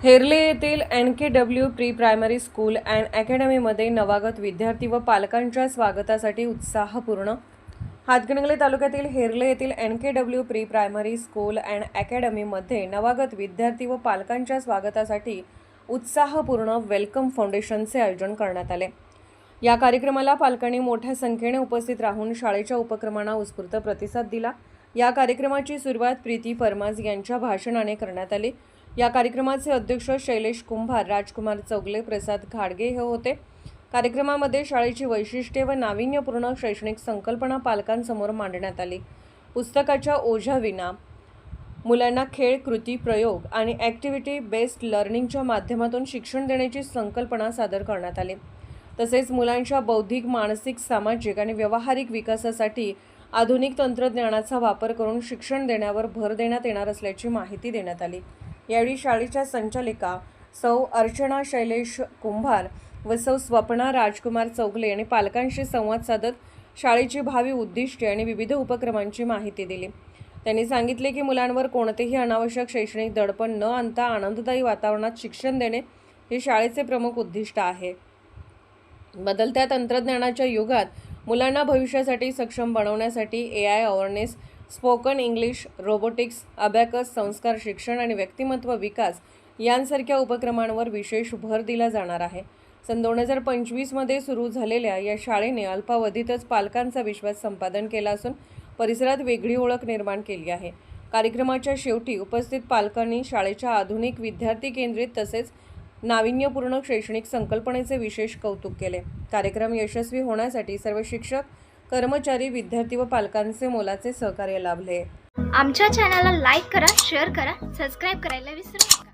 हेरले येथील NKW pre primary school and अकॅडमीमध्ये नवागत विद्यार्थी व पालकांच्या स्वागतासाठी उत्साहपूर्ण. हातकणंगले तालुक्यातील हेरले येथील NKW pre primary school and अकॅडमीमध्ये नवागत विद्यार्थी व पालकांच्या स्वागतासाठी उत्साहपूर्ण वेलकम फाउंडेशनचे आयोजन करण्यात आले. या कार्यक्रमाला पालकांनी मोठ्या संख्येने उपस्थित राहून शाळेच्या उपक्रमांना उत्स्फूर्त प्रतिसाद दिला. या कार्यक्रमाची सुरुवात प्रीती फरमाज यांच्या भाषणाने करण्यात आली. या कार्यक्रमाचे अध्यक्ष शैलेश कुंभार, राजकुमार चौगले, प्रसाद घाडगे हे होते. कार्यक्रमामध्ये शाळेची वैशिष्ट्ये व नाविन्यपूर्ण शैक्षणिक संकल्पना पालकांसमोर मांडण्यात आली. पुस्तकाच्या ओझ्याविना मुलांना खेळ, कृती, प्रयोग आणि ॲक्टिव्हिटी बेस्ड लर्निंगच्या माध्यमातून शिक्षण देण्याची संकल्पना सादर करण्यात आली. तसेच मुलांच्या बौद्धिक, मानसिक, सामाजिक आणि व्यावहारिक विकासासाठी आधुनिक तंत्रज्ञानाचा वापर करून शिक्षण देण्यावर भर देण्यात येणार असल्याची माहिती देण्यात आली. यावेळी शाळेच्या संचालिका सौ अर्चना शैलेश कुंभार व सौ स्वप्ना राजकुमार चौगले यांनी पालकांशी संवाद साधत शाळेची भावी उद्दिष्टे आणि विविध उपक्रमांची माहिती दिली. त्यांनी सांगितले की मुलांवर कोणतेही अनावश्यक शैक्षणिक दडपण न आणता आनंददायी वातावरणात शिक्षण देणे हे शाळेचे प्रमुख उद्दिष्ट आहे. बदलत्या तंत्रज्ञानाच्या युगात मुलांना भविष्यासाठी सक्षम बनवण्यासाठी AI awareness, spoken English, robotics, abacus, संस्कार शिक्षण आणि व्यक्तिमत्व विकास यांसारख्या उपक्रमांवर विशेष भर दिला जाणार आहे. सन 2025 मध्ये सुरू झालेल्या या शाळेने अल्पावधीतच पालकांचा विश्वास संपादन केला असून परिसरात वेगळी ओळख निर्माण केली आहे. कार्यक्रमाच्या शेवटी उपस्थित पालकांनी शाळेच्या आधुनिक, विद्यार्थी केंद्रित तसेच नाविन्यपूर्ण शैक्षणिक संकल्पनेचे विशेष कौतुक केले. कार्यक्रम यशस्वी होण्यासाठी सर्व शिक्षक, कर्मचारी, विद्यार्थी व पालकांचे मोलाचे सहकार्य लाभले. आमच्या चॅनलला लाईक करा, शेअर करा, सबस्क्राईब करायला विसरू नका.